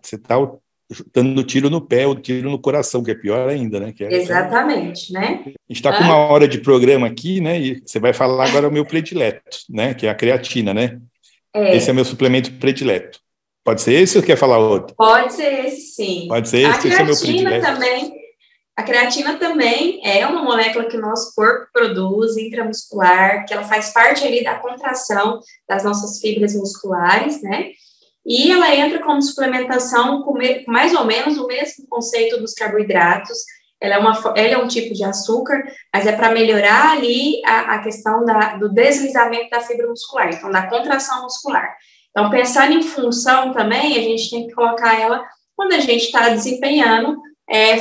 dando tiro no pé ou tiro no coração, que é pior ainda, né? Exatamente, né? A gente está com uma hora de programa aqui, né? E você vai falar agora o meu predileto, né? Que é a creatina, né? Esse é o meu suplemento predileto. Pode ser esse ou quer falar outro? Pode ser esse, sim. Pode ser esse, esse é o meu predileto. A creatina também é uma molécula que o nosso corpo produz, intramuscular, que ela faz parte ali da contração das nossas fibras musculares, né? E ela entra como suplementação com mais ou menos o mesmo conceito dos carboidratos. Ela é um tipo de açúcar, mas é para melhorar ali a questão do deslizamento da fibra muscular, então da contração muscular. Então, pensando em função também, a gente tem que colocar ela quando a gente está desempenhando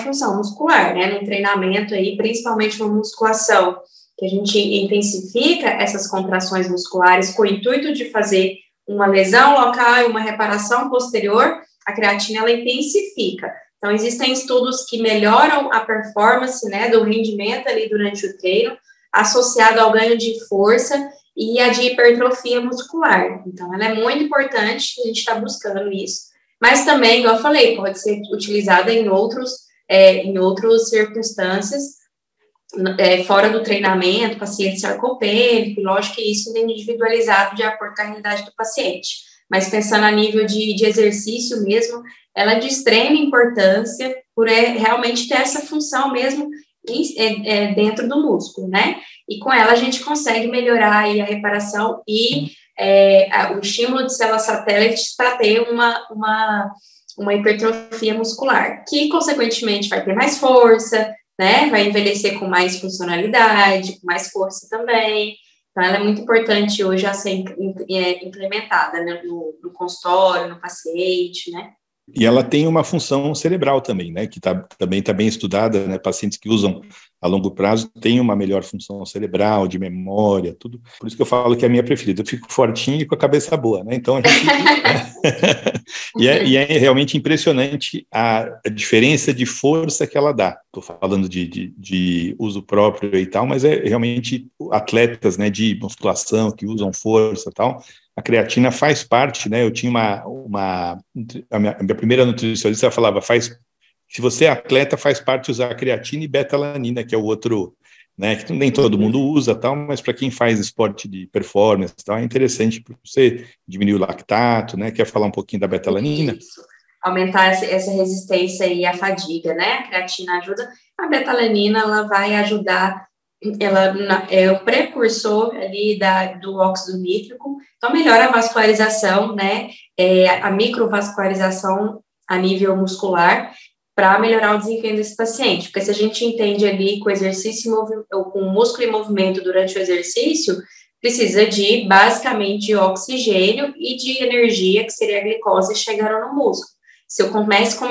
função muscular, né? No treinamento aí, principalmente na musculação, que a gente intensifica essas contrações musculares com o intuito de fazer uma lesão local e uma reparação posterior, a creatina, ela intensifica. Então, existem estudos que melhoram a performance, né, do rendimento ali durante o treino, associado ao ganho de força e a de hipertrofia muscular. Então, ela é muito importante, a gente está buscando isso. Mas também, igual eu falei, pode ser utilizada em outras circunstâncias, fora do treinamento, paciente sarcopênico, lógico que isso é individualizado de acordo com a realidade do paciente. Mas pensando a nível de exercício mesmo, ela é de extrema importância por realmente ter essa função mesmo dentro do músculo, né? E com ela a gente consegue melhorar aí a reparação e o estímulo de células satélites para ter uma hipertrofia muscular, que consequentemente vai ter mais força, né? Vai envelhecer com mais funcionalidade, com mais força também. Então, ela é muito importante hoje a ser implementada, né, no consultório, no paciente, né? E ela tem uma função cerebral também, né? Que também está bem estudada, né? Pacientes que usam a longo prazo têm uma melhor função cerebral, de memória, tudo. Por isso que eu falo que é a minha preferida. Eu fico fortinho e com a cabeça boa, né? Então a gente... e é realmente impressionante a diferença de força que ela dá. Estou falando de uso próprio e tal, mas é realmente atletas, né? De musculação que usam força e tal. A creatina faz parte, né? Eu tinha a minha primeira nutricionista falava, se você é atleta, faz parte usar a creatina e betalanina, que é o outro, né? Que nem todo mundo usa, tal, mas para quem faz esporte de performance, tal, é interessante para você diminuir o lactato, né? Quer falar um pouquinho da betalanina? Isso. Aumentar essa resistência e a fadiga, né? A creatina ajuda. A betalanina, ela vai ajudar. Ela é o precursor ali do óxido nítrico, então melhora a vascularização, né, a microvascularização a nível muscular, para melhorar o desempenho desse paciente, porque se a gente entende ali que o exercício, com o músculo em movimento durante o exercício, precisa basicamente de oxigênio e de energia, que seria a glicose, chegando no músculo. Se eu começo a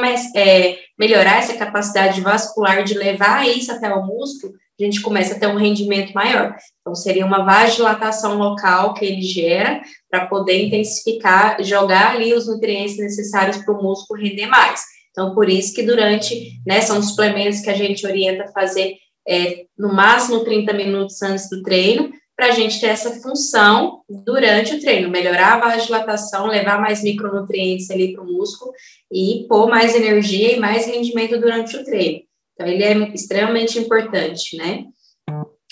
melhorar essa capacidade vascular de levar isso até o músculo, a gente começa a ter um rendimento maior. Então, seria uma vasodilatação local que ele gera para poder intensificar, jogar ali os nutrientes necessários para o músculo render mais. Então, por isso que são suplementos que a gente orienta a fazer no máximo 30 minutos antes do treino, para a gente ter essa função durante o treino, melhorar a vasodilatação, levar mais micronutrientes ali para o músculo e pôr mais energia e mais rendimento durante o treino. Então, ele é extremamente importante, né?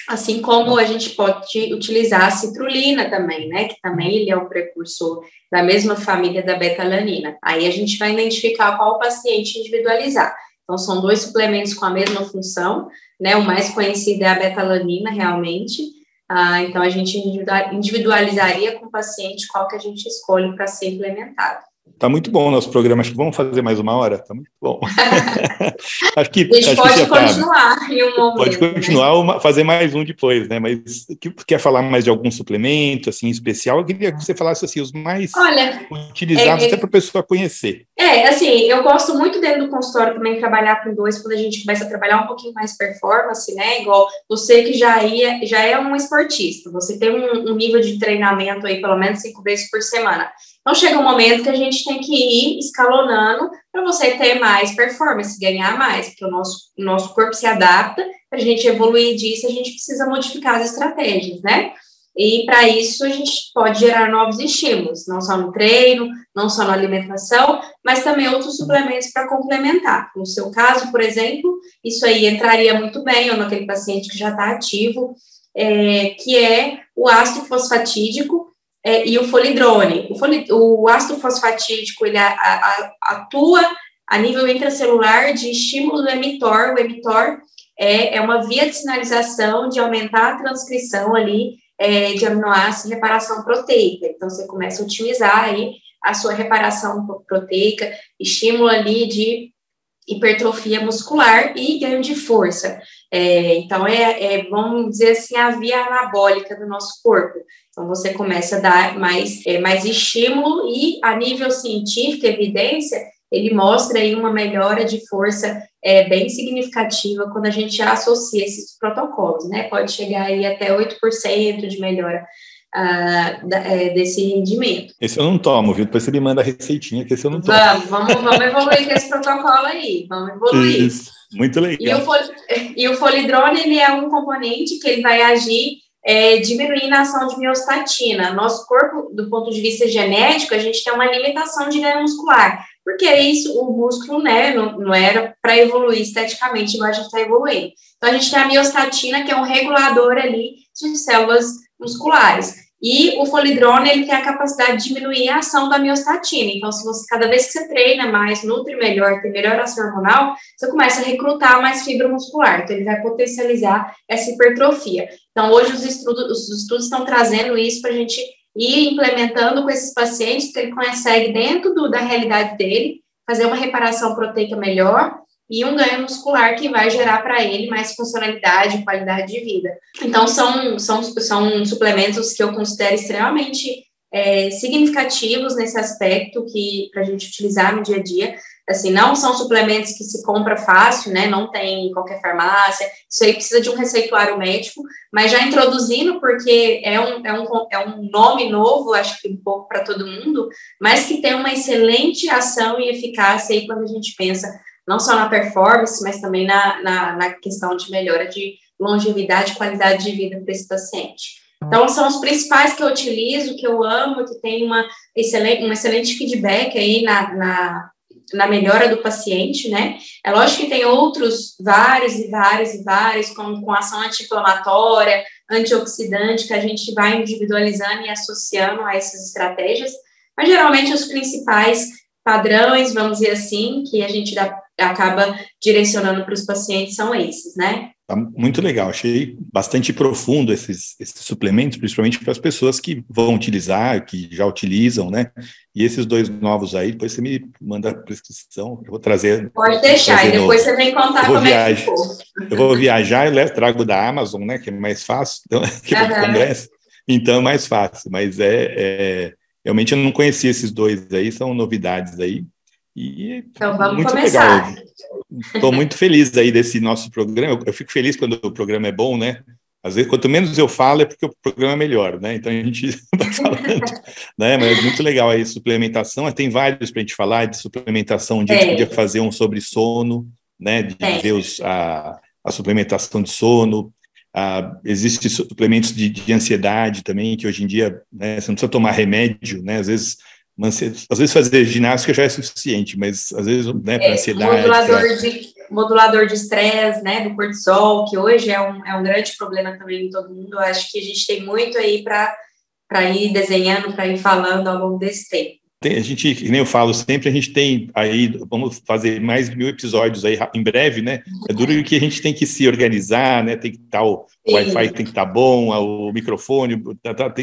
Assim como a gente pode utilizar a citrulina também, né? Que também ele é um precursor da mesma família da betalanina. Aí a gente vai identificar qual paciente individualizar. Então, são 2 suplementos com a mesma função, né? O mais conhecido é a betalanina, realmente. Então, a gente individualizaria com o paciente qual que a gente escolhe para ser implementado. Tá muito bom o nosso programa. Acho que vamos fazer mais uma hora. Tá muito bom. A gente pode continuar em um momento. Pode continuar, né? Fazer mais um depois, né? Mas quer falar mais de algum suplemento assim especial? Eu queria que você falasse assim os mais utilizados até para a pessoa conhecer. Assim, eu gosto muito dentro do consultório também trabalhar com dois quando a gente começa a trabalhar um pouquinho mais performance, né? Igual você que já é um esportista, você tem um nível de treinamento aí pelo menos 5 vezes por semana. Então, chega um momento que a gente tem que ir escalonando para você ter mais performance, ganhar mais, porque o nosso corpo se adapta, para a gente evoluir disso, a gente precisa modificar as estratégias, né? E, para isso, a gente pode gerar novos estímulos, não só no treino, não só na alimentação, mas também outros suplementos para complementar. No seu caso, por exemplo, isso aí entraria muito bem, ou naquele paciente que já está ativo, que é o ácido fosfatídico, e o folidrone. O ácido fosfatídico, ele atua a nível intracelular de estímulo do mTOR. O mTOR é uma via de sinalização de aumentar a transcrição ali de aminoácidos e reparação proteica. Então, você começa a otimizar aí a sua reparação proteica, estímulo ali de hipertrofia muscular e ganho de força. Então, vamos dizer assim, a via anabólica do nosso corpo. Então, você começa a dar mais estímulo e, a nível científico, evidência, ele mostra aí uma melhora de força bem significativa quando a gente associa esses protocolos, né? Pode chegar aí até 8% de melhora desse rendimento. Esse eu não tomo, viu? Depois você me manda a receitinha, que esse eu não tomo. Vamos evoluir com esse protocolo aí, vamos evoluir. Isso, muito legal. E o folidrone, ele é um componente que ele vai agir diminuindo a ação de miostatina. Nosso corpo, do ponto de vista genético, a gente tem uma limitação de ganho muscular, porque o músculo, né, não era para evoluir esteticamente, igual a gente está evoluindo. Então, a gente tem a miostatina, que é um regulador ali de células musculares. E o folidrone, ele tem a capacidade de diminuir a ação da miostatina. Então, cada vez que você treina mais, nutre melhor, tem melhor ação hormonal, você começa a recrutar mais fibra muscular. Então, ele vai potencializar essa hipertrofia. Então, hoje os estudos estão trazendo isso para a gente ir implementando com esses pacientes, que ele consegue, dentro da realidade dele, fazer uma reparação proteica melhor e um ganho muscular que vai gerar para ele mais funcionalidade, qualidade de vida. Então, são suplementos que eu considero extremamente significativos nesse aspecto, que para a gente utilizar no dia a dia. Assim, não são suplementos que se compra fácil, né? Não tem em qualquer farmácia. Isso aí precisa de um receituário médico, mas já introduzindo, porque é um nome novo, acho que um pouco para todo mundo, mas que tem uma excelente ação e eficácia aí quando a gente pensa não só na performance, mas também na questão de melhora de longevidade e qualidade de vida para esse paciente. Então, são os principais que eu utilizo, que eu amo, que tem um excelente feedback aí na melhora do paciente, né? É lógico que tem outros, vários, com ação anti-inflamatória, antioxidante, que a gente vai individualizando e associando a essas estratégias, mas geralmente os principais padrões, vamos dizer assim, que a gente acaba direcionando para os pacientes são esses, né? Tá muito legal, achei bastante profundo esses suplementos, principalmente para as pessoas que vão utilizar, que já utilizam, né? E esses dois novos aí, depois você me manda a prescrição, eu vou trazer. Pode deixar, e depois você vem contar como é que ficou. Eu vou viajar e trago da Amazon, né? Que é mais fácil, então, que é do Congresso, então é mais fácil, mas realmente eu não conhecia esses dois aí, são novidades aí. E então vamos muito começar. Legal. Estou muito feliz aí desse nosso programa. Eu fico feliz quando o programa é bom, né? Às vezes, quanto menos eu falo, é porque o programa é melhor, né? Então, a gente vai falando, né? Mas é muito legal aí, suplementação. Tem vários para a gente falar de suplementação. Um dia a gente podia fazer um sobre sono, né? De ver a suplementação de sono. Existem suplementos de ansiedade também, que hoje em dia, né, você não precisa tomar remédio, né? Às vezes fazer ginástica já é suficiente, mas às vezes, né, para ansiedade... Modulador de estresse, né, do cortisol, que hoje é um grande problema também em todo mundo. Eu acho que a gente tem muito aí para ir desenhando, para ir falando ao longo desse tempo. A gente, que nem eu falo sempre, a gente tem aí, vamos fazer mais de 1000 episódios aí em breve, né? É duro que a gente tem que se organizar, né? Tem que estar o Wi-Fi tem que estar bom, o microfone,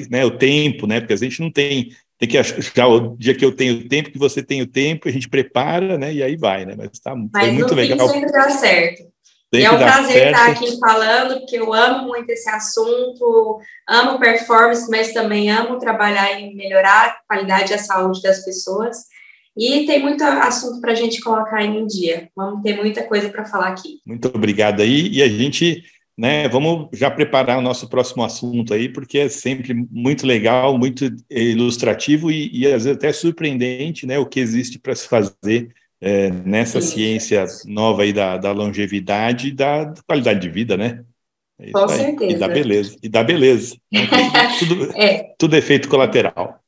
né? O tempo, né? Porque a gente não tem tem que achar o dia que eu tenho tempo, que você tem o tempo, a gente prepara, né? E aí vai, né? Mas foi muito legal. Mas no fim sempre dá certo. E é um prazer estar aqui falando, porque eu amo muito esse assunto, amo performance, mas também amo trabalhar em melhorar a qualidade e a saúde das pessoas. E tem muito assunto para a gente colocar em um dia. Vamos ter muita coisa para falar aqui. Muito obrigado aí. E a gente, né, vamos já preparar o nosso próximo assunto aí, porque é sempre muito legal, muito ilustrativo e às vezes até surpreendente, né, o que existe para se fazer nessa ciência nova aí da longevidade e da qualidade de vida, né? É com certeza. E dá beleza. Né? Tudo é efeito colateral.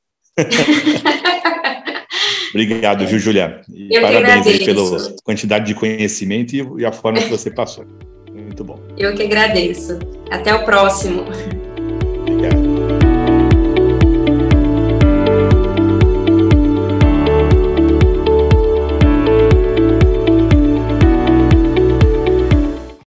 Obrigado, Júlia. E parabéns aí pela quantidade de conhecimento e a forma que você passou. Muito bom. Eu que agradeço. Até o próximo.